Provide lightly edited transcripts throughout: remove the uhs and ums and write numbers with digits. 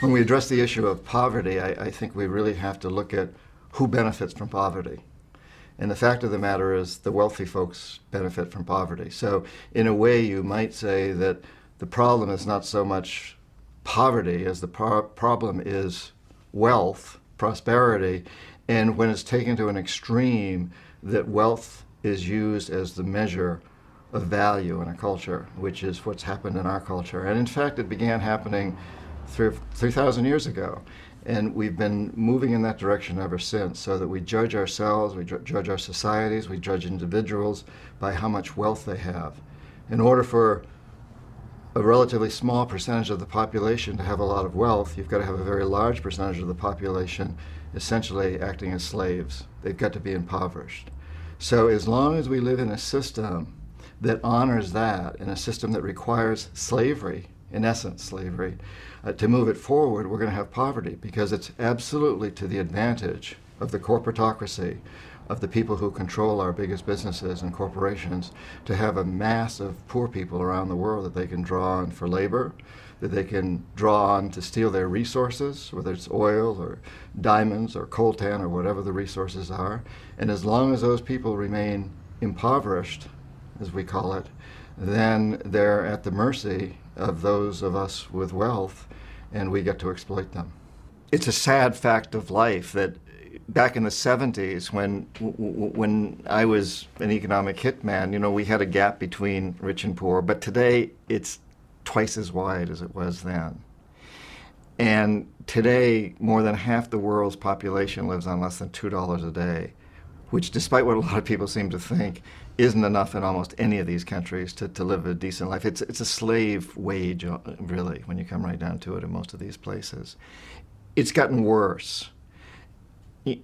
When we address the issue of poverty, I think we really have to look at who benefits from poverty. And the fact of the matter is the wealthy folks benefit from poverty. So in a way, you might say that the problem is not so much poverty as the problem is wealth, prosperity, and when it's taken to an extreme, that wealth is used as the measure of value in a culture, which is what's happened in our culture. And in fact, it began happening 3,000 years ago. And we've been moving in that direction ever since, so that we judge ourselves, we judge our societies, we judge individuals by how much wealth they have. In order for a relatively small percentage of the population to have a lot of wealth, you've got to have a very large percentage of the population essentially acting as slaves. They've got to be impoverished. So as long as we live in a system that honors that, in a system that requires slavery, in essence slavery, to move it forward, we're going to have poverty, because it's absolutely to the advantage of the corporatocracy, of the people who control our biggest businesses and corporations, to have a mass of poor people around the world that they can draw on for labor, that they can draw on to steal their resources, whether it's oil or diamonds or coltan or whatever the resources are. And as long as those people remain impoverished, as we call it, then they're at the mercy of those of us with wealth, and we get to exploit them. It's a sad fact of life that back in the 70s, when I was an economic hitman, we had a gap between rich and poor, but today it's twice as wide as it was then. And today, more than half the world's population lives on less than $2 a day, which, despite what a lot of people seem to think, isn't enough in almost any of these countries to live a decent life. It's a slave wage, really, when you come right down to it in most of these places. It's gotten worse.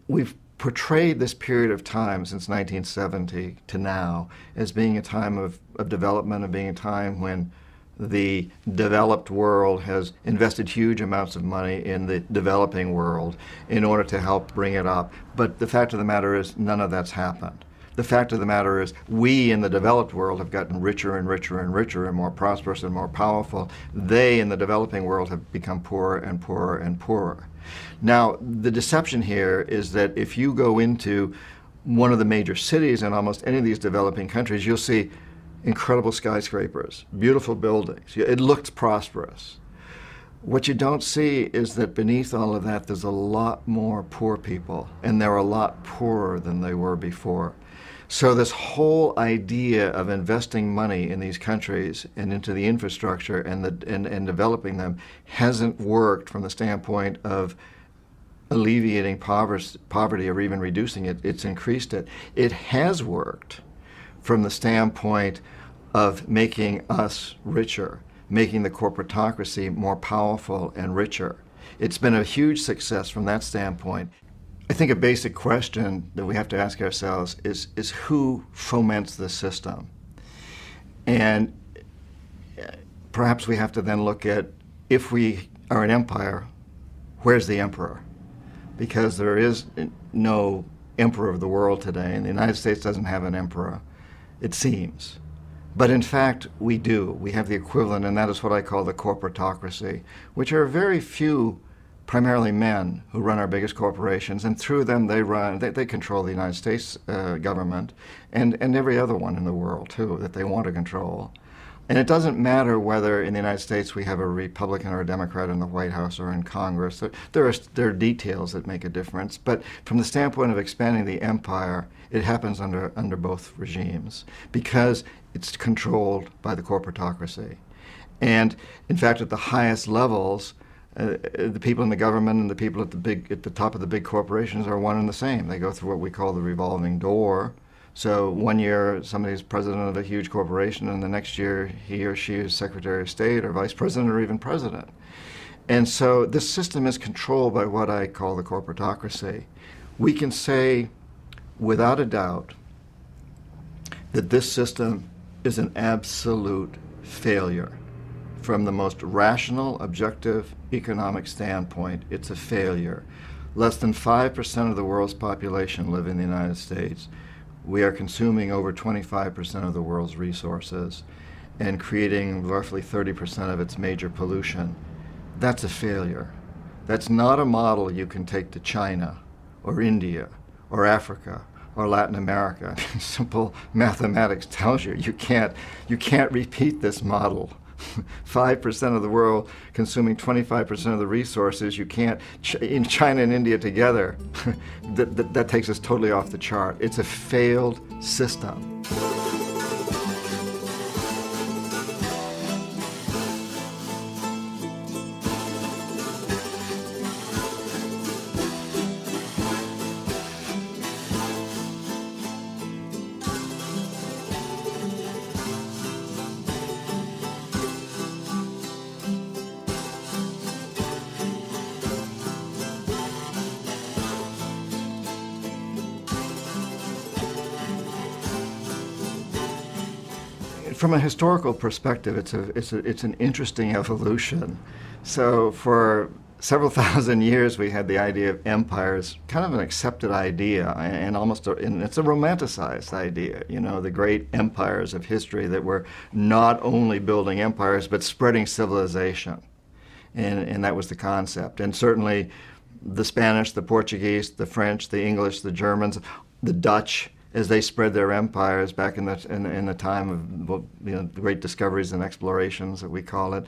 We've portrayed this period of time since 1970 to now as being a time of development, and being a time when the developed world has invested huge amounts of money in the developing world in order to help bring it up. But the fact of the matter is, none of that's happened. The fact of the matter is, we in the developed world have gotten richer and richer and richer and more prosperous and more powerful. They in the developing world have become poorer and poorer and poorer. Now, the deception here is that if you go into one of the major cities in almost any of these developing countries, you'll see incredible skyscrapers, beautiful buildings. It looks prosperous. What you don't see is that beneath all of that, there's a lot more poor people, and they're a lot poorer than they were before. So this whole idea of investing money in these countries and into the infrastructure and developing them hasn't worked from the standpoint of alleviating poverty or even reducing it. It's increased it. It has worked from the standpoint of making us richer, making the corporatocracy more powerful and richer. It's been a huge success from that standpoint. I think a basic question that we have to ask ourselves is who foments this system? And perhaps we have to then look at, if we are an empire, where's the emperor? Because there is no emperor of the world today, and the United States doesn't have an emperor, it seems. But in fact, we do. We have the equivalent, and that is what I call the corporatocracy, which are very few, primarily men, who run our biggest corporations, and through them they control the United States government and every other one in the world, too, that they want to control. And it doesn't matter whether in the United States we have a Republican or a Democrat in the White House or in Congress. There are details that make a difference, but from the standpoint of expanding the empire, it happens under both regimes because it's controlled by the corporatocracy. And in fact, at the highest levels, the people in the government and the people at the top of the big corporations are one and the same. They go through what we call the revolving door. So one year somebody's president of a huge corporation, and the next year he or she is Secretary of State or Vice President or even President. And so this system is controlled by what I call the corporatocracy. We can say without a doubt that this system is an absolute failure. From the most rational, objective economic standpoint, it's a failure. Less than 5% of the world's population live in the United States. We are consuming over 25% of the world's resources and creating roughly 30% of its major pollution. That's a failure. That's not a model you can take to China or India or Africa or Latin America. Simple mathematics tells you you can't repeat this model. 5% of the world consuming 25% of the resources. You can't, in China and India together, that takes us totally off the chart. It's a failed system. From a historical perspective, it's an interesting evolution. So for several thousand years, we had the idea of empires, kind of an accepted idea, and it's a romanticized idea. You know, the great empires of history that were not only building empires but spreading civilization, and that was the concept. And certainly, the Spanish, the Portuguese, the French, the English, the Germans, the Dutch, as they spread their empires back in the time of the great discoveries and explorations that we call it,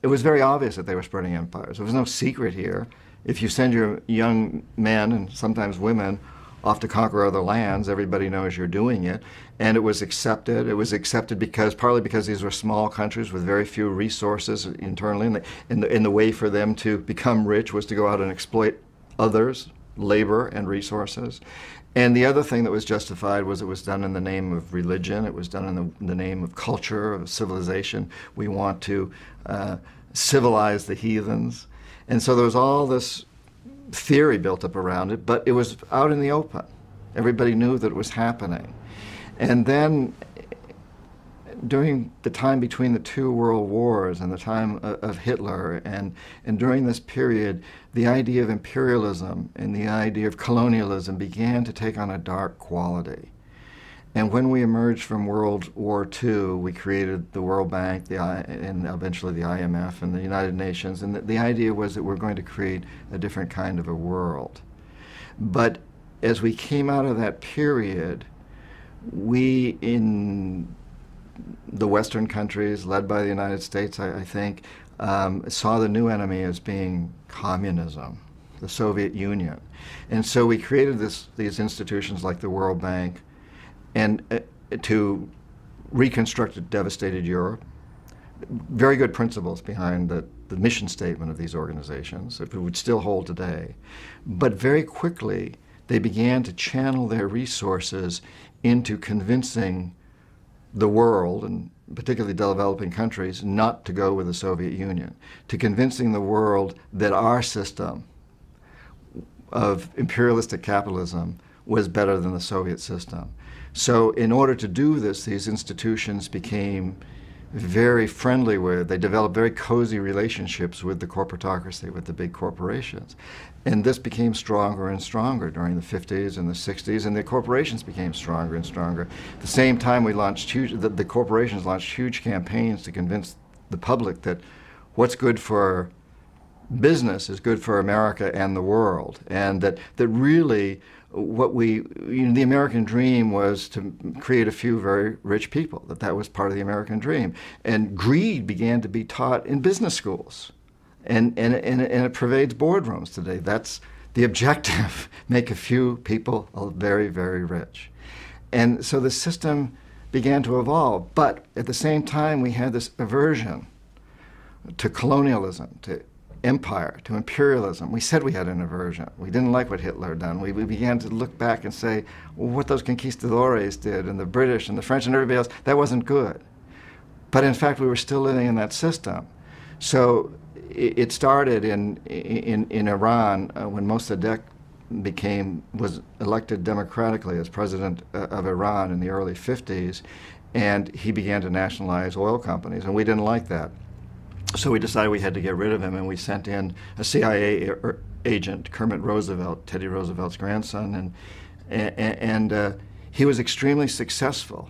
it was very obvious that they were spreading empires. There was no secret here. If you send your young men and sometimes women off to conquer other lands, everybody knows you're doing it, and it was accepted. It was accepted partly because these were small countries with very few resources internally, and the way for them to become rich was to go out and exploit others, labor and resources. And the other thing that was justified was it was done in the name of religion. It was done in the name of culture, of civilization. We want to civilize the heathens. And so there was all this theory built up around it, but it was out in the open. Everybody knew that it was happening. And then during the time between the two world wars and the time of Hitler, and during this period, the idea of imperialism and the idea of colonialism began to take on a dark quality. And when we emerged from World War II, we created the World Bank and eventually the IMF and the United Nations, and the idea was that we're going to create a different kind of a world. But as we came out of that period, we in the Western countries, led by the United States, I think, saw the new enemy as being communism, the Soviet Union. And so we created these institutions like the World Bank and to reconstruct a devastated Europe. Very good principles behind the mission statement of these organizations, if it would still hold today. But very quickly, they began to channel their resources into convincing the world, and particularly developing countries, not to go with the Soviet Union, to convincing the world that our system of imperialistic capitalism was better than the Soviet system. So in order to do this, these institutions became very friendly with, they developed very cozy relationships with the corporatocracy, with the big corporations. And this became stronger and stronger during the 50s and the 60s, and the corporations became stronger and stronger. At the same time, we launched the corporations launched huge campaigns to convince the public that what's good for business is good for America and the world, and that really the American dream was to create a few very rich people, that was part of the American dream. And greed began to be taught in business schools, and it pervades boardrooms today. That's the objective, make a few people very, very rich. And so the system began to evolve, but at the same time we had this aversion to colonialism, to empire, to imperialism. We said we had an aversion. We didn't like what Hitler had done. We began to look back and say, well, what those conquistadores did, and the British and the French and everybody else, that wasn't good. But in fact, we were still living in that system. So it started in Iran when Mossadegh was elected democratically as president of Iran in the early 50s, and he began to nationalize oil companies, and we didn't like that. So we decided we had to get rid of him, and we sent in a CIA agent, Kermit Roosevelt, Teddy Roosevelt's grandson, and he was extremely successful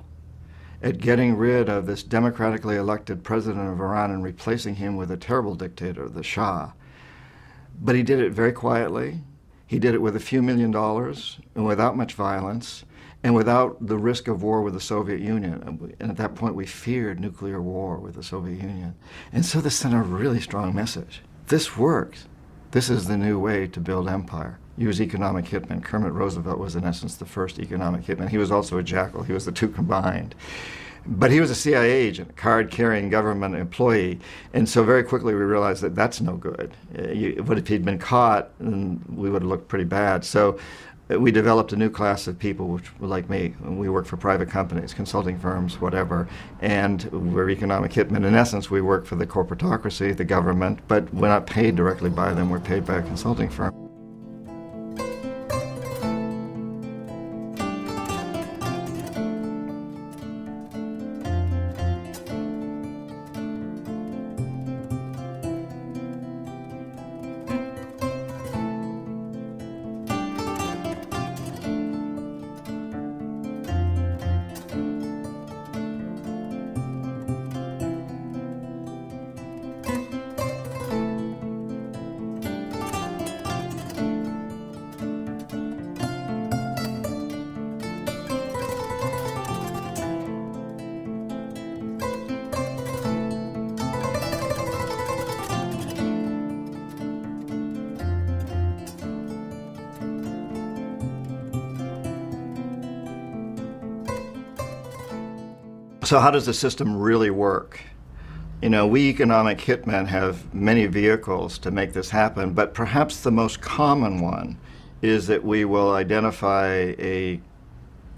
at getting rid of this democratically elected president of Iran and replacing him with a terrible dictator, the Shah. But he did it very quietly. He did it with a few $1,000,000 and without much violence and without the risk of war with the Soviet Union. And at that point, we feared nuclear war with the Soviet Union. And so this sent a really strong message. This works. This is the new way to build empire. Use economic hitmen. Kermit Roosevelt was, in essence, the first economic hitman. He was also a jackal. He was the two combined. But he was a CIA agent, a card-carrying government employee. And so very quickly we realized that that's no good. What if he'd been caught? And we would have looked pretty bad. So we developed a new class of people, which were like me. We work for private companies, consulting firms, whatever, and we're economic hitmen. In essence, we work for the corporatocracy, the government, but we're not paid directly by them. We're paid by a consulting firm. So how does the system really work? You know, we economic hitmen have many vehicles to make this happen, but perhaps the most common one is that we will identify a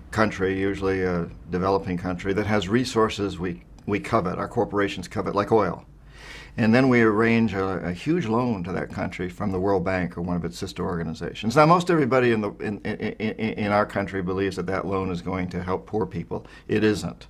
country, usually a developing country, that has resources we covet, our corporations covet, like oil. And then we arrange a huge loan to that country from the World Bank or one of its sister organizations. Now, most everybody in our country believes that that loan is going to help poor people. It isn't.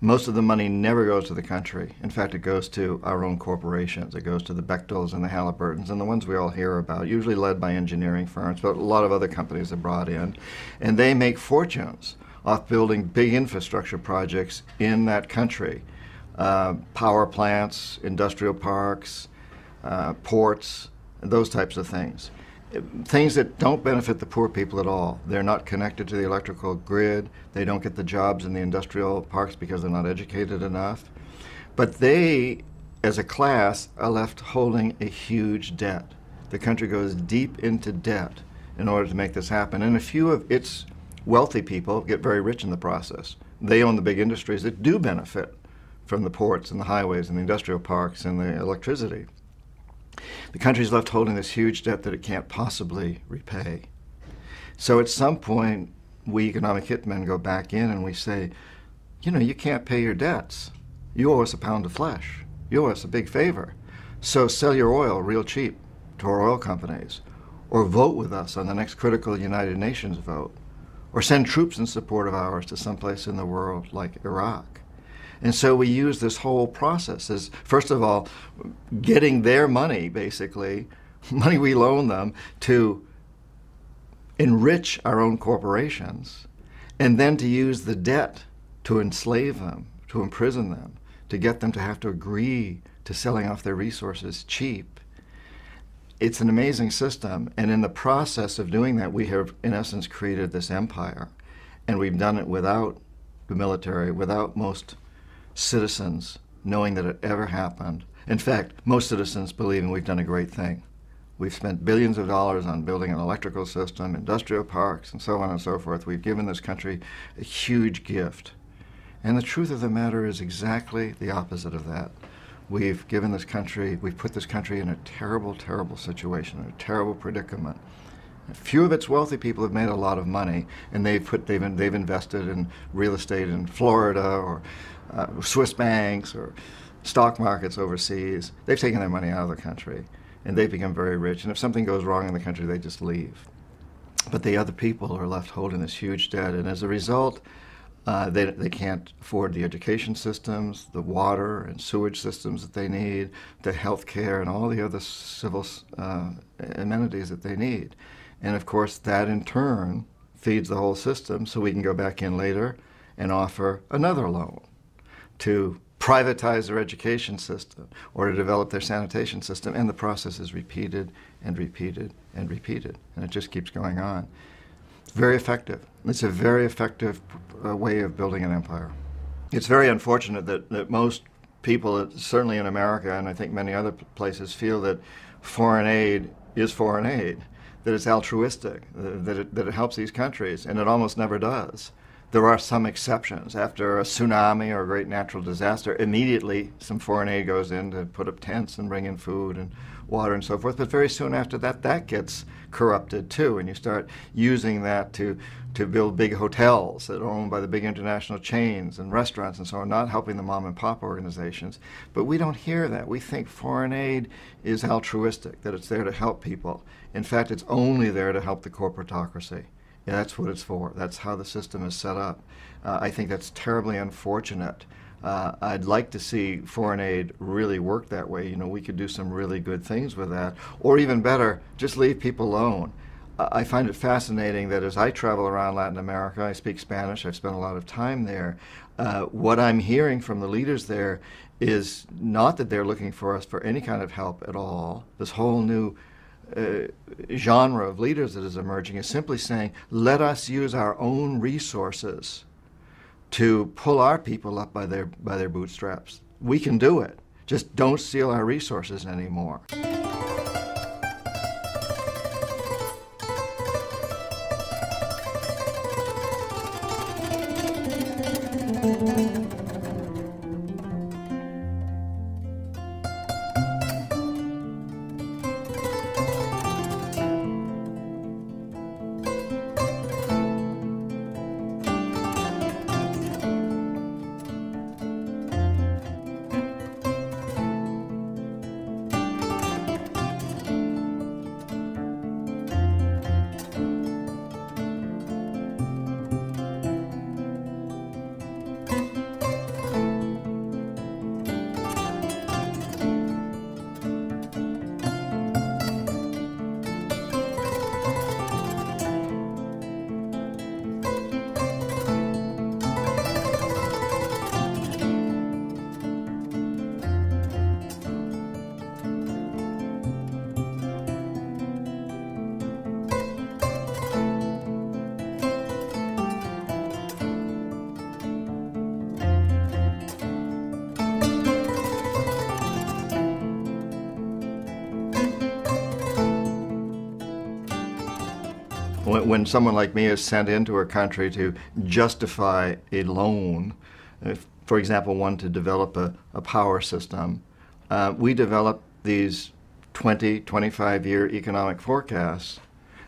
Most of the money never goes to the country. In fact, it goes to our own corporations. It goes to the Bechtels and the Halliburtons and the ones we all hear about, usually led by engineering firms, but a lot of other companies are brought in. And they make fortunes off building big infrastructure projects in that country. Power plants, industrial parks, ports, those types of things. Things that don't benefit the poor people at all. They're not connected to the electrical grid. They don't get the jobs in the industrial parks because they're not educated enough. But they, as a class, are left holding a huge debt. The country goes deep into debt in order to make this happen. And a few of its wealthy people get very rich in the process. They own the big industries that do benefit from the ports and the highways and the industrial parks and the electricity. The country's left holding this huge debt that it can't possibly repay. So at some point, we economic hitmen go back in and we say, you know, you can't pay your debts. You owe us a pound of flesh. You owe us a big favor. So sell your oil real cheap to our oil companies, or vote with us on the next critical United Nations vote, or send troops in support of ours to someplace in the world like Iraq. And so we use this whole process as, first of all, getting their money, basically, money we loan them, to enrich our own corporations, and then to use the debt to enslave them, to imprison them, to get them to have to agree to selling off their resources cheap. It's an amazing system, and in the process of doing that, we have, in essence, created this empire. And we've done it without the military, without most citizens knowing that it ever happened. In fact, most citizens believing we've done a great thing. We've spent billions of dollars on building an electrical system, industrial parks, and so on and so forth. We've given this country a huge gift. And the truth of the matter is exactly the opposite of that. We've given this country, we've put this country in a terrible, terrible situation, a terrible predicament. A few of its wealthy people have made a lot of money, and they've invested in real estate in Florida or Swiss banks or stock markets overseas. They've taken their money out of the country, and they've become very rich. And if something goes wrong in the country, they just leave. But the other people are left holding this huge debt, and as a result, they can't afford the education systems, the water and sewage systems that they need, the health care, and all the other civil amenities that they need. And of course, that in turn feeds the whole system, so we can go back in later and offer another loan to privatize their education system or to develop their sanitation system, and the process is repeated and repeated and repeated, and it just keeps going on. It's very effective. It's a very effective way of building an empire. It's very unfortunate that most people, certainly in America and I think many other places, feel that foreign aid is foreign aid, that it's altruistic, that it helps these countries, and it almost never does. There are some exceptions. After a tsunami or a great natural disaster, immediately some foreign aid goes in to put up tents and bring in food and water and so forth. But very soon after that, that gets corrupted too, and you start using that to build big hotels that are owned by the big international chains and restaurants and so on, not helping the mom and pop organizations. But we don't hear that. We think foreign aid is altruistic, that it's there to help people. In fact, it's only there to help the corporatocracy. Yeah, that's what it's for. That's how the system is set up. I think that's terribly unfortunate. I'd like to see foreign aid really work that way. You know, we could do some really good things with that. Or even better, just leave people alone. I find it fascinating that as I travel around Latin America, I speak Spanish, I've spent a lot of time there, what I'm hearing from the leaders there is not that they're looking for us for any kind of help at all. This whole new genre of leaders that is emerging is simply saying, let us use our own resources to pull our people up by their bootstraps. We can do it. Just don't steal our resources anymore. When someone like me is sent into a country to justify a loan, for example, one to develop a power system, we develop these 20, 25-year economic forecasts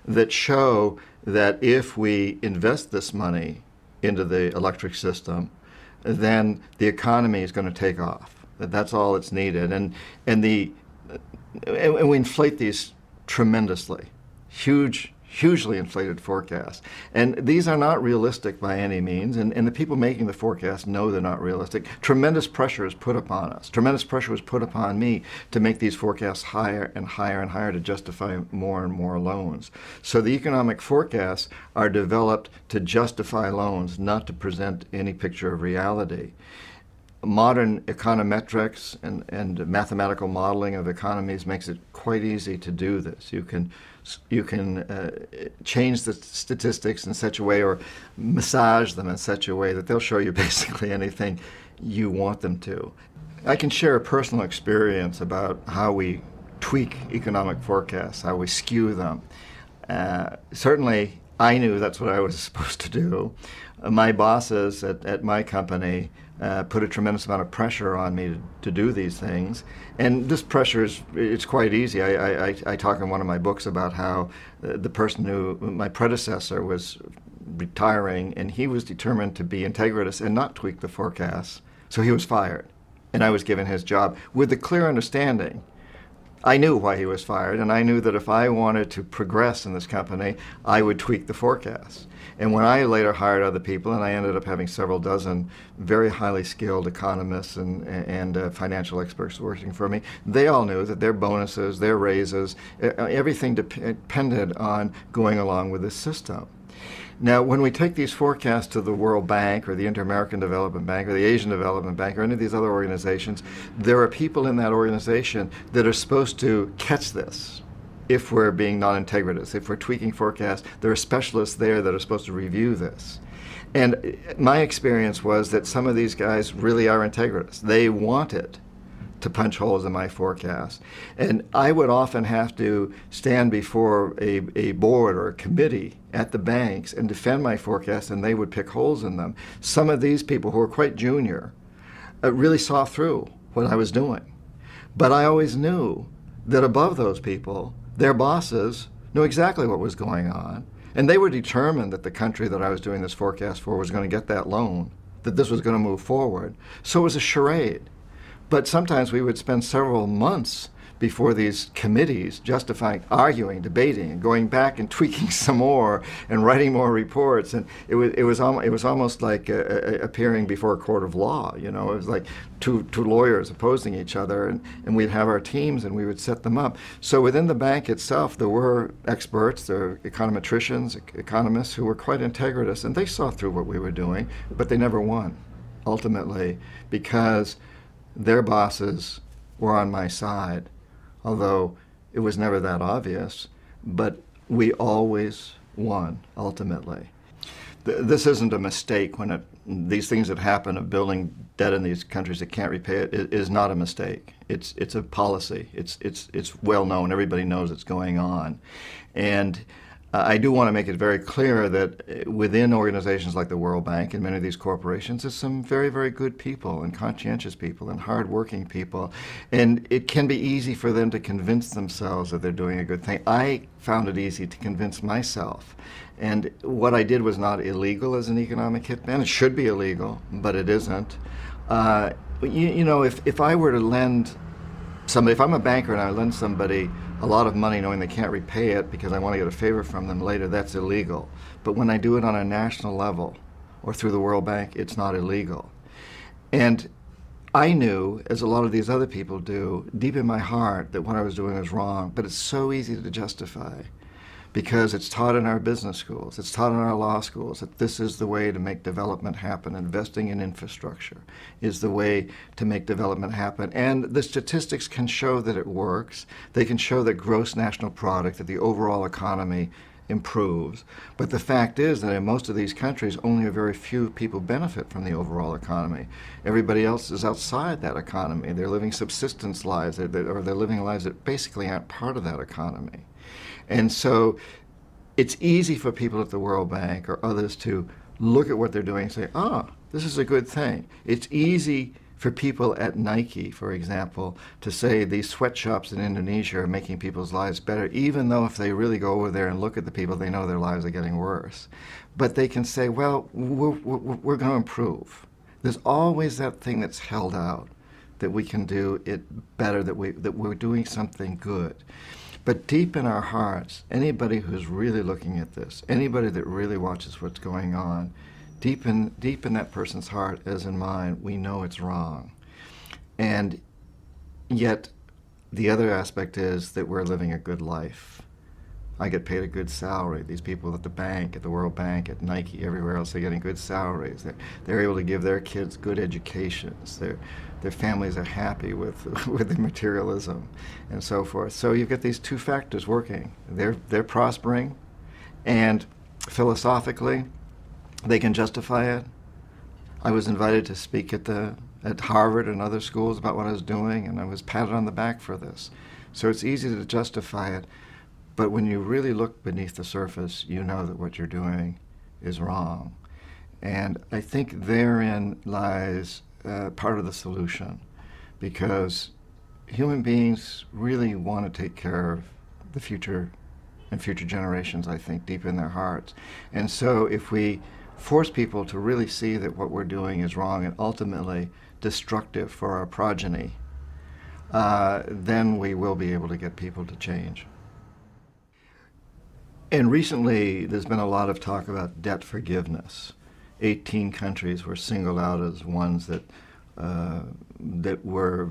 that show that if we invest this money into the electric system, then the economy is going to take off. That's all that's needed. And we inflate these tremendously, hugely inflated forecasts. And these are not realistic by any means, and the people making the forecasts know they're not realistic. Tremendous pressure is put upon us. Tremendous pressure was put upon me to make these forecasts higher and higher and higher to justify more and more loans. So the economic forecasts are developed to justify loans, not to present any picture of reality. Modern econometrics and mathematical modeling of economies makes it quite easy to do this. You can change the statistics in such a way or massage them in such a way that they'll show you basically anything you want them to. I can share a personal experience about how we tweak economic forecasts, how we skew them. Certainly, I knew that's what I was supposed to do. My bosses at my company put a tremendous amount of pressure on me to do these things. And this pressure it's quite easy. I talk in one of my books about how the person who, my predecessor, was retiring, and he was determined to be integritous and not tweak the forecasts. So he was fired, and I was given his job with the clear understanding. I knew why he was fired, and I knew that if I wanted to progress in this company, I would tweak the forecasts. And when I later hired other people, and I ended up having several dozen very highly skilled economists and financial experts working for me, they all knew that their bonuses, their raises, everything depended on going along with this system. Now, when we take these forecasts to the World Bank or the Inter-American Development Bank or the Asian Development Bank or any of these other organizations, there are people in that organization that are supposed to catch this. If we're being non-integritous, if we're tweaking forecasts, there are specialists there that are supposed to review this. And my experience was that some of these guys really are integritous. They wanted to punch holes in my forecast. And I would often have to stand before a board or a committee at the banks and defend my forecast, and they would pick holes in them. Some of these people who were quite junior really saw through what I was doing. But I always knew that above those people, their bosses knew exactly what was going on, and they were determined that the country that I was doing this forecast for was going to get that loan, that this was going to move forward. So it was a charade. But sometimes we would spend several months before these committees justifying, arguing, debating, and going back and tweaking some more and writing more reports. And it was almost like appearing before a court of law. You know, it was like two lawyers opposing each other, and we'd have our teams and we would set them up. So within the bank itself, there were experts, there were econometricians, economists who were quite integritous, and they saw through what we were doing, but they never won, ultimately, because their bosses were on my side, although it was never that obvious, but we always won, ultimately. This isn't a mistake when these things that happen of building debt in these countries that can't repay it is not a mistake. It's a policy. It's well known. Everybody knows it's going on. And I do want to make it very clear that within organizations like the World Bank and many of these corporations, there's some very, very good people and conscientious people and hardworking people. And it can be easy for them to convince themselves that they're doing a good thing. I found it easy to convince myself. And what I did was not illegal as an economic hitman. It should be illegal, but it isn't. You know, if I were to lend somebody, if I'm a banker and I lend somebody a lot of money knowing they can't repay it because I want to get a favor from them later, that's illegal. But when I do it on a national level or through the World Bank, it's not illegal. And I knew, as a lot of these other people do, deep in my heart that what I was doing was wrong, but it's so easy to justify because it's taught in our business schools, it's taught in our law schools that this is the way to make development happen. Investing in infrastructure is the way to make development happen. And the statistics can show that it works. They can show that gross national product, that the overall economy improves. But the fact is that in most of these countries, only a very few people benefit from the overall economy. Everybody else is outside that economy. They're living subsistence lives, or they're living lives that basically aren't part of that economy. And so it's easy for people at the World Bank or others to look at what they're doing and say, this is a good thing. It's easy for people at Nike, for example, to say these sweatshops in Indonesia are making people's lives better, even though if they really go over there and look at the people, they know their lives are getting worse. But they can say, well, we're going to improve. There's always that thing that's held out, that we can do it better, that we're doing something good. But deep in our hearts, anybody who's really looking at this, anybody that really watches what's going on, deep in that person's heart, as in mine, we know it's wrong. And yet, the other aspect is that we're living a good life. I get paid a good salary. These people at the bank, at the World Bank, at Nike, everywhere else, they're getting good salaries. They're able to give their kids good educations. Their families are happy with the materialism and so forth. So you've got these two factors working. They're prospering, and philosophically, they can justify it. I was invited to speak at Harvard and other schools about what I was doing, and I was patted on the back for this. So it's easy to justify it. But when you really look beneath the surface, you know that what you're doing is wrong. And I think therein lies part of the solution, because human beings really want to take care of the future and future generations, I think, deep in their hearts. And so if we force people to really see that what we're doing is wrong and ultimately destructive for our progeny, then we will be able to get people to change. And recently, there's been a lot of talk about debt forgiveness. 18 countries were singled out as ones that were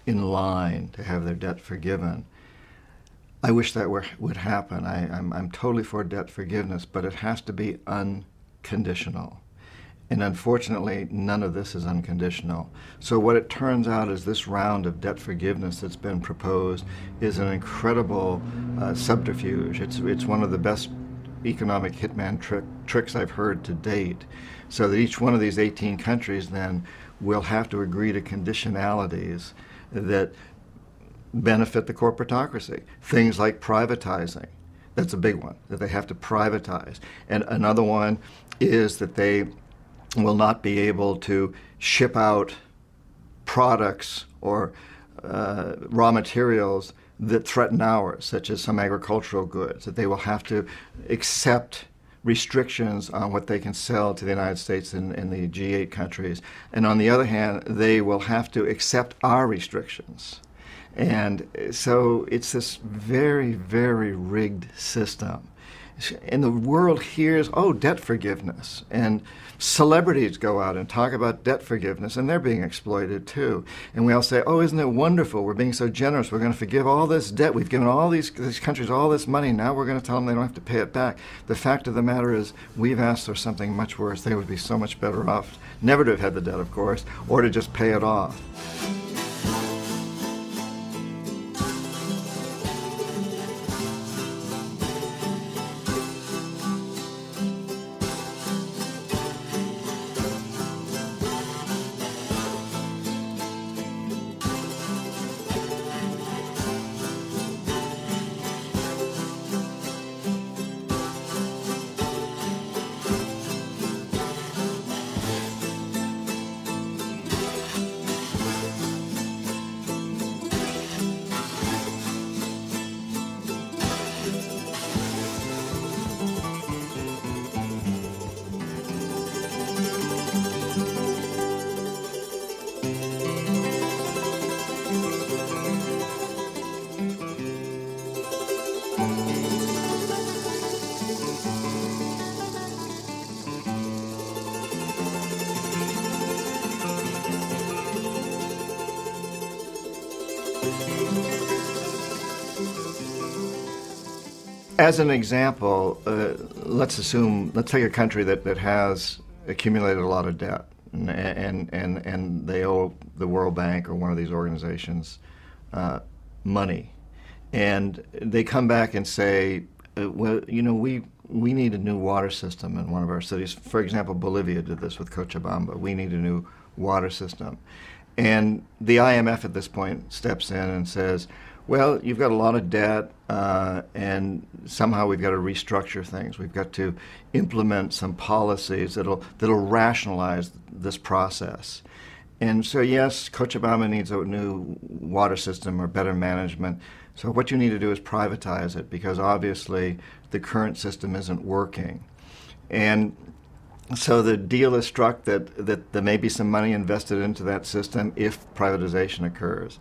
in line to have their debt forgiven. I wish that would happen. I'm totally for debt forgiveness, but it has to be unconditional. And unfortunately, none of this is unconditional. So what it turns out is this round of debt forgiveness that's been proposed is an incredible subterfuge. It's one of the best economic hitman tricks I've heard to date. So that each one of these 18 countries then will have to agree to conditionalities that benefit the corporatocracy. Things like privatizing. That's a big one, that they have to privatize. And another one is that they will not be able to ship out products or raw materials that threaten ours, such as some agricultural goods, that they will have to accept restrictions on what they can sell to the United States and the G8 countries. And on the other hand, they will have to accept our restrictions. And so it's this very, very rigged system. And the world hears, oh, debt forgiveness. And celebrities go out and talk about debt forgiveness, and they're being exploited too. And we all say, oh, isn't it wonderful? We're being so generous. We're going to forgive all this debt. We've given all these countries all this money. Now we're going to tell them they don't have to pay it back. The fact of the matter is we've asked for something much worse. They would be so much better off never to have had the debt, of course, or to just pay it off. As an example, let's take a country that has accumulated a lot of debt, and they owe the World Bank or one of these organizations money. And they come back and say, well, you know, we need a new water system in one of our cities. For example, Bolivia did this with Cochabamba. We need a new water system. And the IMF at this point steps in and says, well, you've got a lot of debt, and somehow we've got to restructure things. We've got to implement some policies that'll rationalize this process. And so, yes, Cochabamba needs a new water system or better management. So what you need to do is privatize it, because obviously the current system isn't working. And so the deal is struck that there may be some money invested into that system if privatization occurs.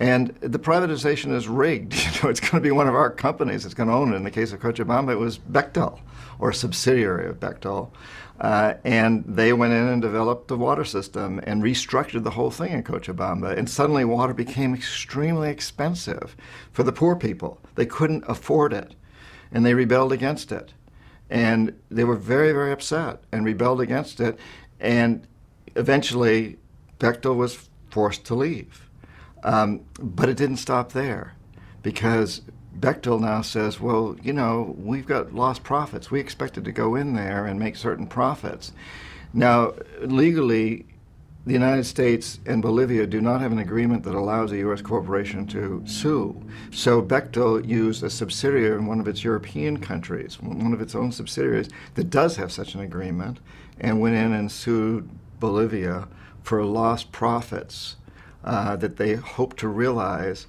And the privatization is rigged. You know, it's going to be one of our companies that's going to own it. In the case of Cochabamba, it was Bechtel, or a subsidiary of Bechtel. And they went in and developed the water system and restructured the whole thing in Cochabamba. And suddenly water became extremely expensive for the poor people. They couldn't afford it, and they rebelled against it. And they were very, very upset and rebelled against it. And eventually, Bechtel was forced to leave. But it didn't stop there, because Bechtel now says, well, you know, we've got lost profits. We expected to go in there and make certain profits. Now, legally, the United States and Bolivia do not have an agreement that allows a U.S. corporation to sue. So Bechtel used a subsidiary in one of its European countries, one of its own subsidiaries, that does have such an agreement, and went in and sued Bolivia for lost profits that they hoped to realize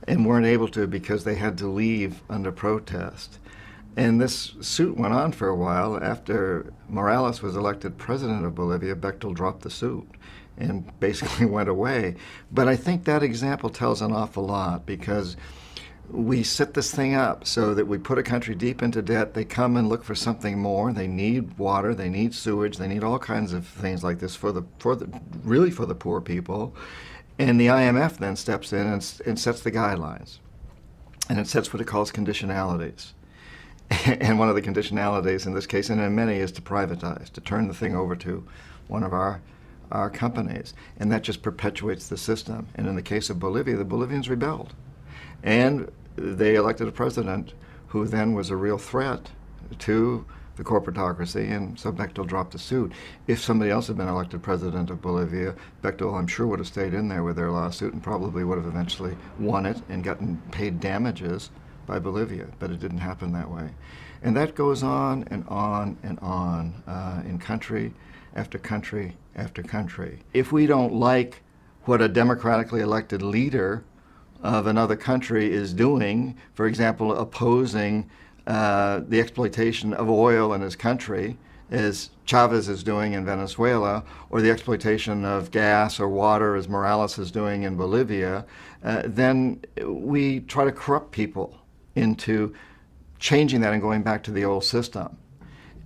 and weren't able to because they had to leave under protest. And this suit went on for a while. After Morales was elected president of Bolivia, Bechtel dropped the suit and basically went away. But I think that example tells an awful lot, because we set this thing up so that we put a country deep into debt. They come and look for something more. They need water, they need sewage, they need all kinds of things like this for the poor people. And the IMF then steps in and sets the guidelines. and it sets what it calls conditionalities. And one of the conditionalities in this case, and in many, is to privatize, to turn the thing over to one of our companies. And that just perpetuates the system. And in the case of Bolivia, the Bolivians rebelled. And they elected a president who then was a real threat to the corporatocracy, and so Bechtel dropped the suit. If somebody else had been elected president of Bolivia, Bechtel, I'm sure, would have stayed in there with their lawsuit and probably would have eventually won it and gotten paid damages by Bolivia, but it didn't happen that way. And that goes on and on and on in country after country after country. If we don't like what a democratically elected leader of another country is doing, for example, opposing the exploitation of oil in his country, as Chavez is doing in Venezuela, or the exploitation of gas or water, as Morales is doing in Bolivia, then we try to corrupt people into changing that and going back to the old system.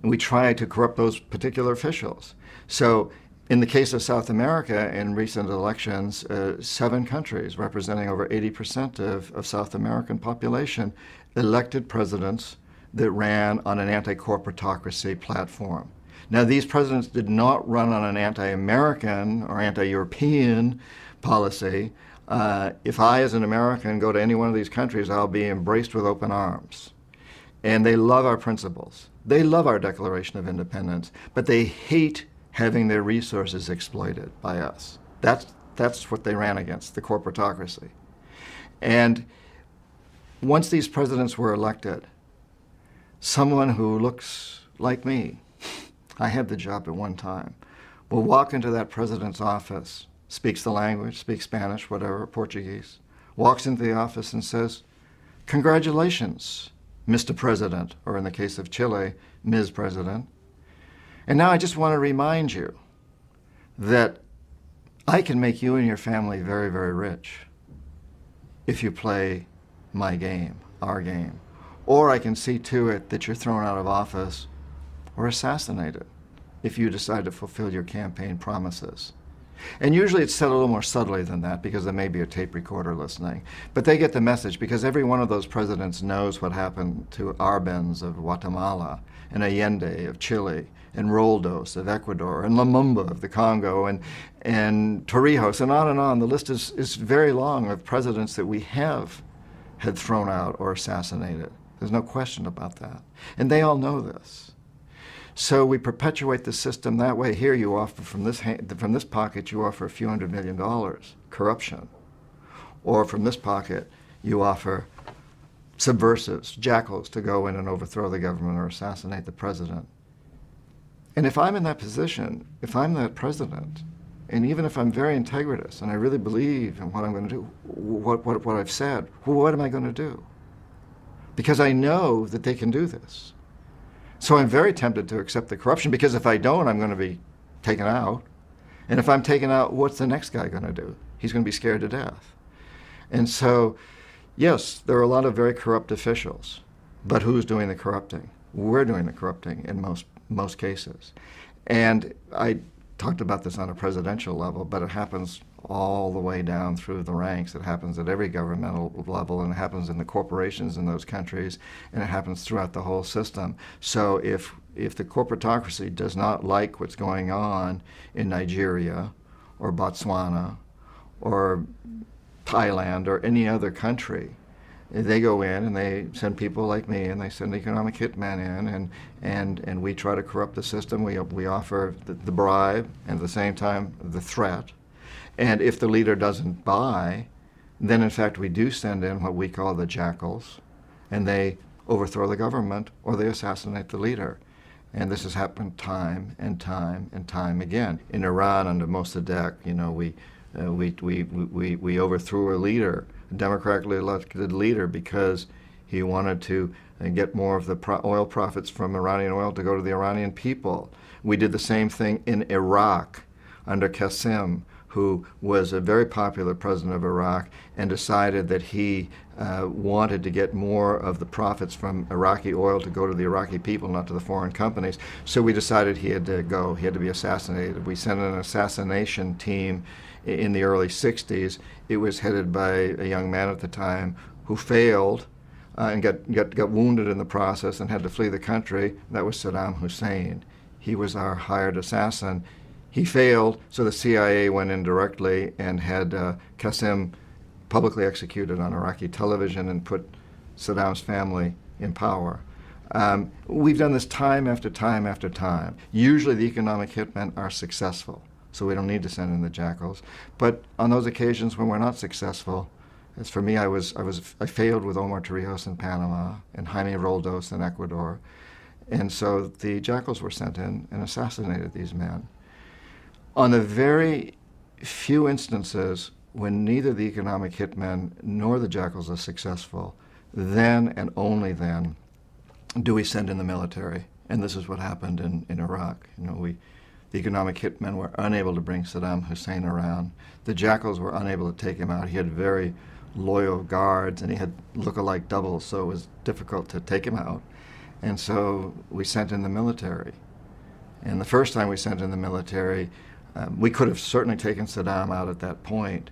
And we try to corrupt those particular officials. So in the case of South America, in recent elections, 7 countries representing over 80% of South American population elected presidents that ran on an anti-corporatocracy platform. Now, these presidents did not run on an anti-American or anti-European policy. If I, as an American, go to any one of these countries, I'll be embraced with open arms. And they love our principles. They love our Declaration of Independence, but they hate having their resources exploited by us. That's what they ran against, the corporatocracy. And once these presidents were elected, someone who looks like me, I had the job at one time, will walk into that president's office, speaks the language, speaks Spanish, whatever, Portuguese, walks into the office and says, "Congratulations, Mr. President," or in the case of Chile, Ms. President. And now I just want to remind you that I can make you and your family very, very rich if you play my game, our game. Or I can see to it that you're thrown out of office or assassinated if you decide to fulfill your campaign promises. And usually it's said a little more subtly than that because there may be a tape recorder listening. But they get the message because every one of those presidents knows what happened to Arbenz of Guatemala and Allende of Chile and Roldos of Ecuador and Lumumba of the Congo and Torrijos and on and on. The list is very long of presidents that we have had thrown out or assassinated. There's no question about that. And they all know this. So we perpetuate the system that way. Here you offer from this pocket, you offer a few $100 million, corruption. Or from this pocket, you offer subversives, jackals, to go in and overthrow the government or assassinate the president. And if I'm in that position, if I'm that president, and even if I'm very integritous and I really believe in what I'm going to do, what I've said, what am I going to do? Because I know that they can do this. So I'm very tempted to accept the corruption because if I don't, I'm going to be taken out. And if I'm taken out, what's the next guy going to do? He's going to be scared to death. And so, yes, there are a lot of very corrupt officials, but who's doing the corrupting? We're doing the corrupting in most cases. And I talked about this on a presidential level, but it happens all the way down through the ranks. It happens at every governmental level, and it happens in the corporations in those countries, and it happens throughout the whole system. So if the corporatocracy does not like what's going on in Nigeria or Botswana or Thailand or any other country, they go in and they send people like me and they send economic hitmen in and we try to corrupt the system. We offer the bribe and at the same time the threat. And if the leader doesn't buy, then in fact we do send in what we call the jackals, and they overthrow the government or they assassinate the leader. And this has happened time and time and time again. In Iran under Mossadegh, we overthrew a leader, a democratically elected leader, because he wanted to get more of the oil profits from Iranian oil to go to the Iranian people. We did the same thing in Iraq under Qasem, who was a very popular president of Iraq and decided that he wanted to get more of the profits from Iraqi oil to go to the Iraqi people, not to the foreign companies. So we decided he had to go, he had to be assassinated. We sent an assassination team in the early 60s. It was headed by a young man at the time who failed and got wounded in the process and had to flee the country. That was Saddam Hussein. He was our hired assassin. He failed, so the CIA went in directly and had Qasem publicly executed on Iraqi television and put Saddam's family in power. We've done this time after time after time. Usually the economic hitmen are successful, so we don't need to send in the jackals. But on those occasions when we're not successful, as for me, I failed with Omar Torrijos in Panama and Jaime Roldos in Ecuador. And so the jackals were sent in and assassinated these men. On the very few instances when neither the economic hitmen nor the jackals are successful, then and only then do we send in the military. And this is what happened in Iraq. The economic hitmen were unable to bring Saddam Hussein around. The jackals were unable to take him out. He had very loyal guards, and he had look-alike doubles, so it was difficult to take him out. And so we sent in the military. And the first time we sent in the military, we could have certainly taken Saddam out at that point,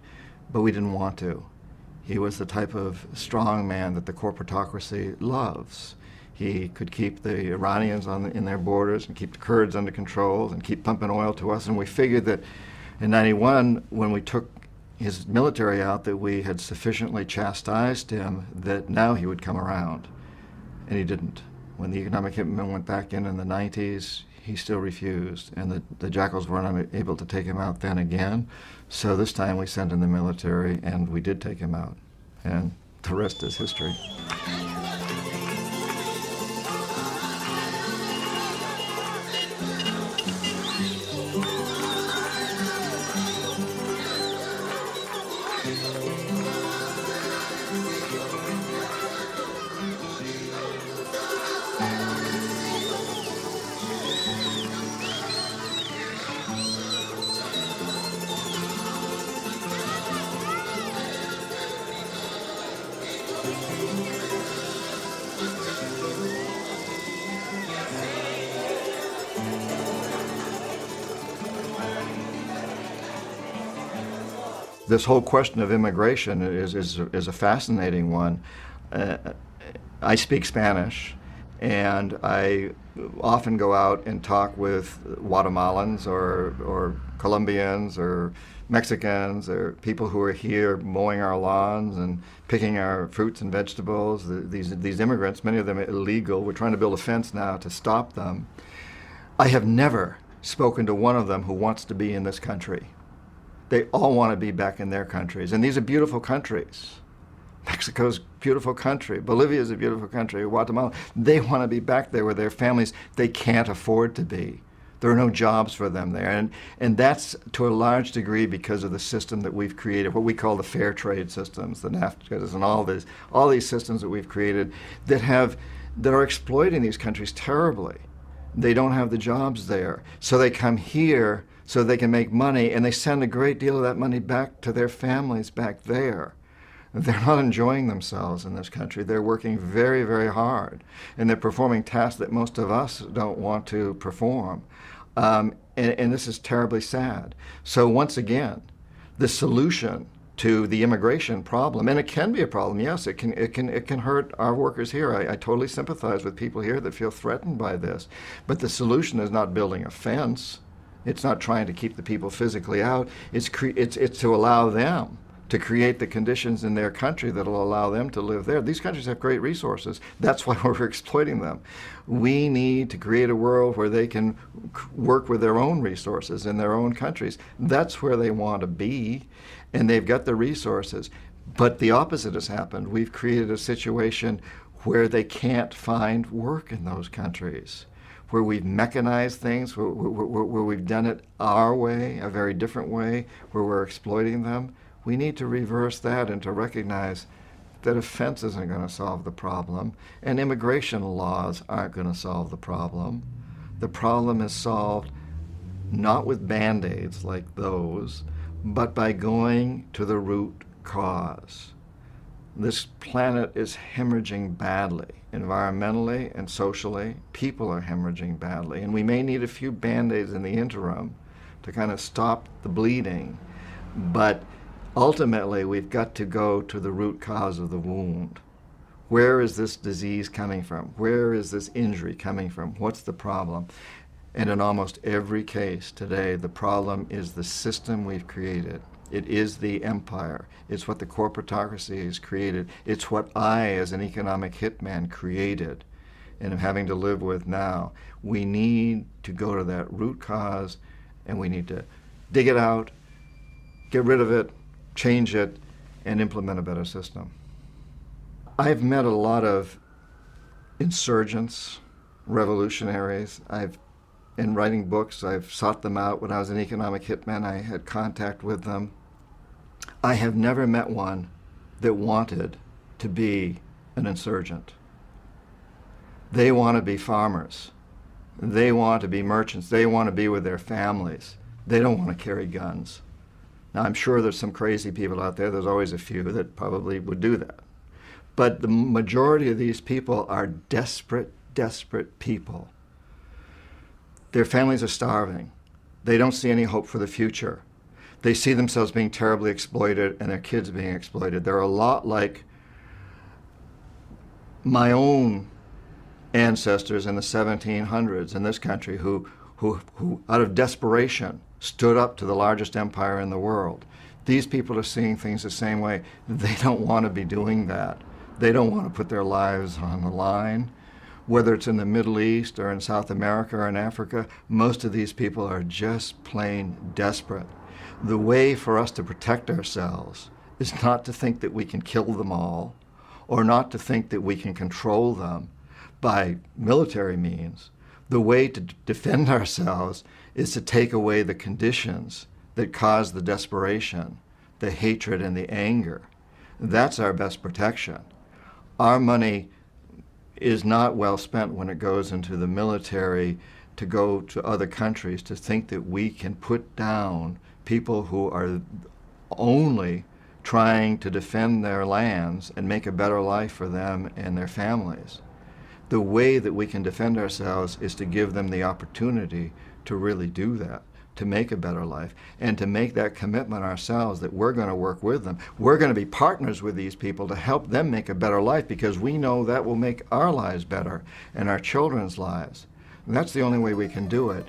but we didn't want to. He was the type of strong man that the corporatocracy loves. He could keep the Iranians in their borders and keep the Kurds under control and keep pumping oil to us. And we figured that in '91, when we took his military out, that we had sufficiently chastised him that now he would come around. And he didn't. When the economic hitmen went back in the '90s, he still refused, and the jackals were unable to take him out then again. So this time we sent in the military, and we did take him out. And the rest is history. This whole question of immigration is a fascinating one. I speak Spanish, and I often go out and talk with Guatemalans or Colombians or Mexicans or people who are here mowing our lawns and picking our fruits and vegetables. These immigrants, many of them are illegal. We're trying to build a fence now to stop them. I have never spoken to one of them who wants to be in this country. They all want to be back in their countries. And these are beautiful countries. Mexico's a beautiful country. Bolivia's a beautiful country. Guatemala. They want to be back there with their families. They can't afford to be. There are no jobs for them there. And that's to a large degree because of the system that we've created, what we call the fair trade systems, the NAFTAs and all these systems that we've created that are exploiting these countries terribly. They don't have the jobs there. So they come here so they can make money, and they send a great deal of that money back to their families back there. They're not enjoying themselves in this country. They're working very, very hard, and they're performing tasks that most of us don't want to perform. And this is terribly sad. So once again, the solution to the immigration problem, and it can be a problem, yes, it can hurt our workers here. I totally sympathize with people here that feel threatened by this. But the solution is not building a fence. It's not trying to keep the people physically out. It's to allow them to create the conditions in their country that will allow them to live there. These countries have great resources. That's why we're exploiting them. We need to create a world where they can work with their own resources in their own countries. That's where they want to be, and they've got the resources. But the opposite has happened. We've created a situation where they can't find work in those countries, where we've mechanized things, where we've done it our way, a very different way, where we're exploiting them. We need to reverse that and to recognize that a fence isn't going to solve the problem, and immigration laws aren't going to solve the problem. The problem is solved not with Band-Aids like those, but by going to the root cause. This planet is hemorrhaging badly, environmentally and socially. People are hemorrhaging badly, and we may need a few Band-Aids in the interim to kind of stop the bleeding. But ultimately, we've got to go to the root cause of the wound. Where is this disease coming from? Where is this injury coming from? What's the problem? And in almost every case today, the problem is the system we've created. It is the empire. It's what the corporatocracy has created. It's what I, as an economic hitman, created and am having to live with now. We need to go to that root cause, and we need to dig it out, get rid of it, change it, and implement a better system. I've met a lot of insurgents, revolutionaries. In writing books, I've sought them out. When I was an economic hitman, I had contact with them. I have never met one that wanted to be an insurgent. They want to be farmers. They want to be merchants. They want to be with their families. They don't want to carry guns. Now, I'm sure there's some crazy people out there. There's always a few that probably would do that. But the majority of these people are desperate, desperate people. Their families are starving. They don't see any hope for the future. They see themselves being terribly exploited and their kids being exploited. They're a lot like my own ancestors in the 1700s in this country who out of desperation stood up to the largest empire in the world. These people are seeing things the same way. They don't want to be doing that. They don't want to put their lives on the line. Whether it's in the Middle East or in South America or in Africa, most of these people are just plain desperate. The way for us to protect ourselves is not to think that we can kill them all, or not to think that we can control them by military means. The way to defend ourselves is to take away the conditions that cause the desperation, the hatred, and the anger. That's our best protection. Our money is not well spent when it goes into the military to go to other countries to think that we can put down people who are only trying to defend their lands and make a better life for them and their families. The way that we can defend ourselves is to give them the opportunity to really do that, to make a better life, and to make that commitment ourselves that we're going to work with them. We're going to be partners with these people to help them make a better life, because we know that will make our lives better and our children's lives. And that's the only way we can do it.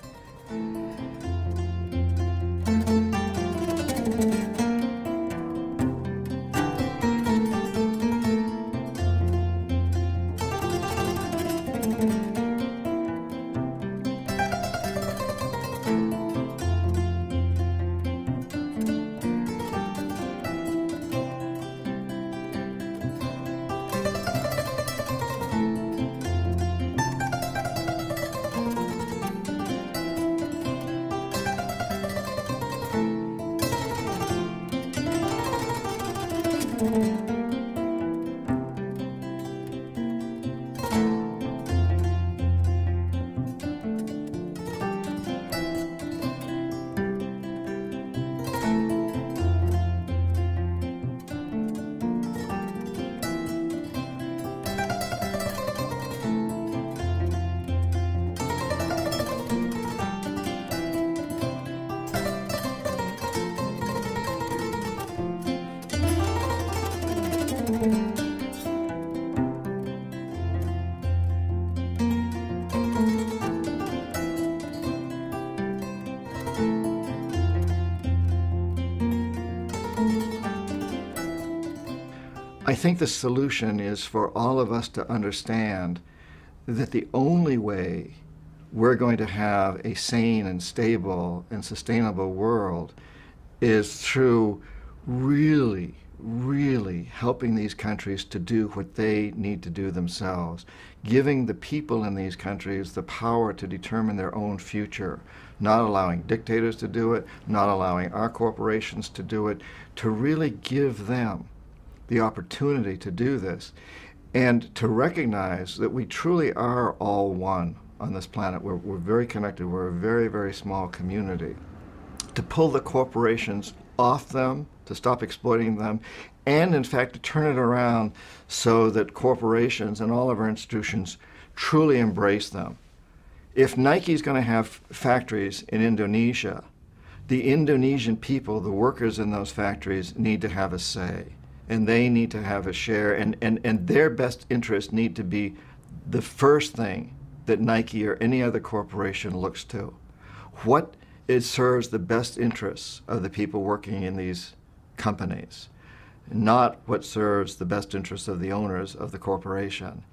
I think the solution is for all of us to understand that the only way we're going to have a sane and stable and sustainable world is through really, really helping these countries to do what they need to do themselves, giving the people in these countries the power to determine their own future, not allowing dictators to do it, not allowing our corporations to do it, to really give them the opportunity to do this, and to recognize that we truly are all one on this planet. We're very connected. We're a very, very small community. To pull the corporations off them, to stop exploiting them, and in fact to turn it around so that corporations and all of our institutions truly embrace them. If Nike's going to have factories in Indonesia, the Indonesian people, the workers in those factories, need to have a say, and they need to have a share, and their best interests need to be the first thing that Nike or any other corporation looks to. What it serves the best interests of the people working in these companies, not what serves the best interests of the owners of the corporation.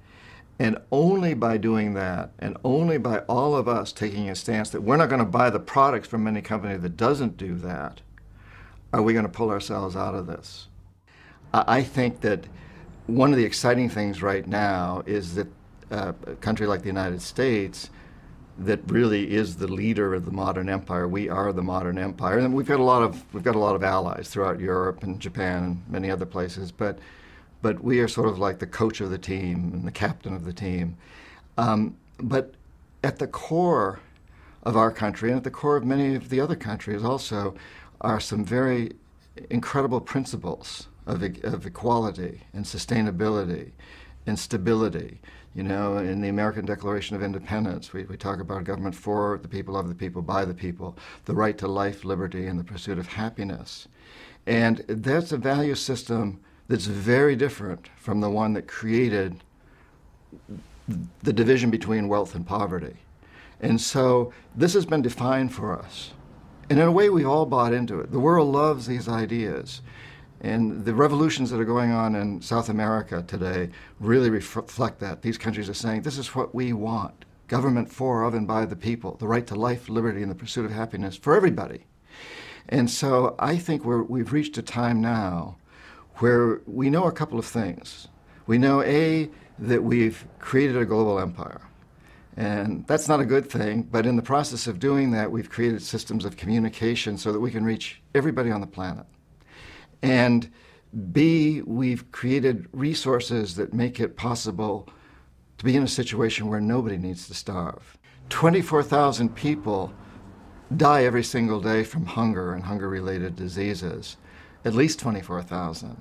And only by doing that, and only by all of us taking a stance that we're not going to buy the products from any company that doesn't do that, are we going to pull ourselves out of this. I think that one of the exciting things right now is that a country like the United States, that really is the leader of the modern empire. We are the modern empire, and we've got a lot of allies throughout Europe and Japan and many other places. But we are sort of like the coach of the team and the captain of the team. But at the core of our country, and at the core of many of the other countries also, are some very incredible principles of equality and sustainability and stability. You know, in the American Declaration of Independence, we talk about government for the people, of the people, by the people, the right to life, liberty, and the pursuit of happiness. And that's a value system that's very different from the one that created the division between wealth and poverty. And so this has been defined for us. And in a way, we've all bought into it. The world loves these ideas. And the revolutions that are going on in South America today really reflect that. These countries are saying, this is what we want. Government for, of, and by the people. The right to life, liberty, and the pursuit of happiness for everybody. And so I think we've reached a time now where we know a couple of things. We know, A, that we've created a global empire. And that's not a good thing, but in the process of doing that, we've created systems of communication so that we can reach everybody on the planet. And B, we've created resources that make it possible to be in a situation where nobody needs to starve. 24,000 people die every single day from hunger and hunger-related diseases, at least 24,000.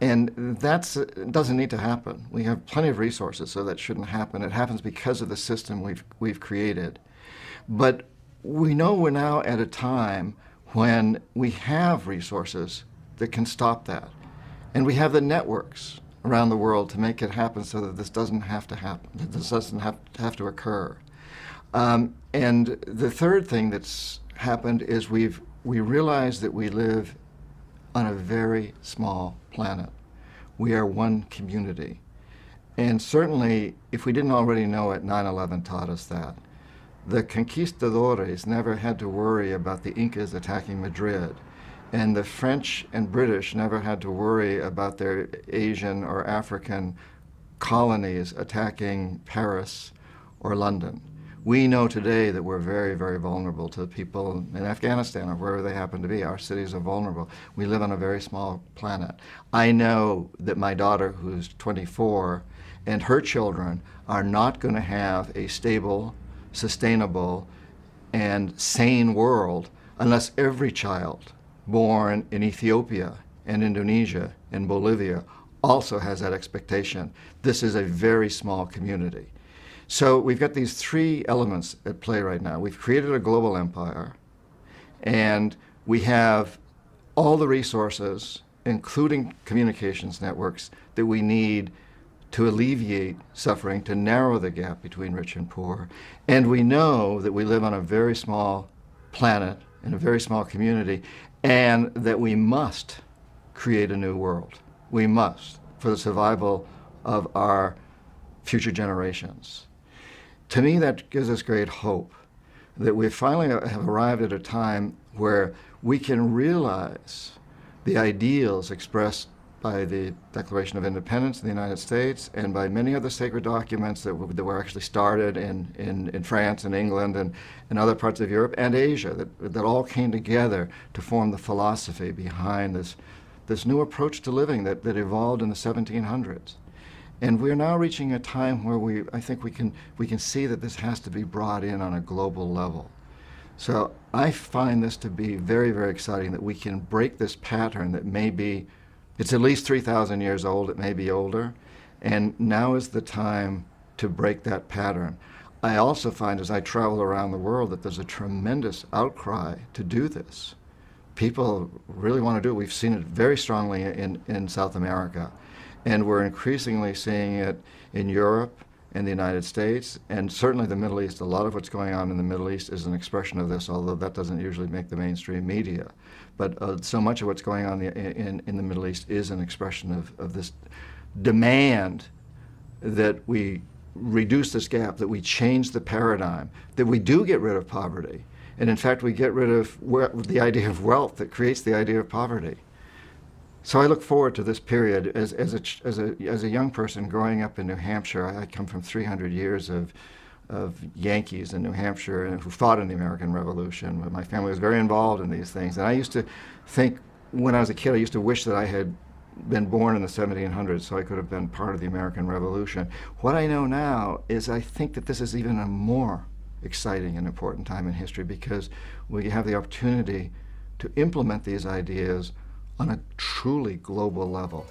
And that doesn't need to happen. We have plenty of resources, so that shouldn't happen. It happens because of the system we've created. But we know we're now at a time when we have resources that can stop that. And we have the networks around the world to make it happen so that this doesn't have to happen, that this doesn't have to occur. And the third thing that's happened is we realize that we live on a very small planet. We are one community. And certainly, if we didn't already know it, 9/11 taught us that. The conquistadores never had to worry about the Incas attacking Madrid. And the French and British never had to worry about their Asian or African colonies attacking Paris or London. We know today that we're very, very vulnerable to people in Afghanistan or wherever they happen to be. Our cities are vulnerable. We live on a very small planet. I know that my daughter, who's 24, and her children are not going to have a stable, sustainable, and sane world unless every child born in Ethiopia and Indonesia and Bolivia also has that expectation. This is a very small community. So we've got these three elements at play right now. We've created a global empire, and we have all the resources, including communications networks, that we need to alleviate suffering, to narrow the gap between rich and poor. And we know that we live on a very small planet, in a very small community, and that we must create a new world. We must, for the survival of our future generations. To me, that gives us great hope that we finally have arrived at a time where we can realize the ideals expressed by the Declaration of Independence in the United States and by many other sacred documents that were actually started in France and England and other parts of Europe and Asia, that all came together to form the philosophy behind this new approach to living that evolved in the 1700s. And we're now reaching a time where I think we can see that this has to be brought in on a global level. So I find this to be very, very exciting that we can break this pattern that may be, it's at least 3,000 years old, it may be older, and now is the time to break that pattern. I also find as I travel around the world that there's a tremendous outcry to do this. People really want to do it. We've seen it very strongly in South America, and we're increasingly seeing it in Europe and the United States, and certainly the Middle East. A lot of what's going on in the Middle East is an expression of this, although that doesn't usually make the mainstream media. But so much of what's going on in the Middle East is an expression of this demand that we reduce this gap, that we change the paradigm, that we do get rid of poverty. And in fact, we get rid of the idea of wealth that creates the idea of poverty. So I look forward to this period as a young person growing up in New Hampshire. I come from 300 years of Yankees in New Hampshire and who fought in the American Revolution. My family was very involved in these things. And I used to think, when I was a kid, I used to wish that I had been born in the 1700s so I could have been part of the American Revolution. What I know now is I think that this is even a more exciting and important time in history because we have the opportunity to implement these ideas on a truly global level.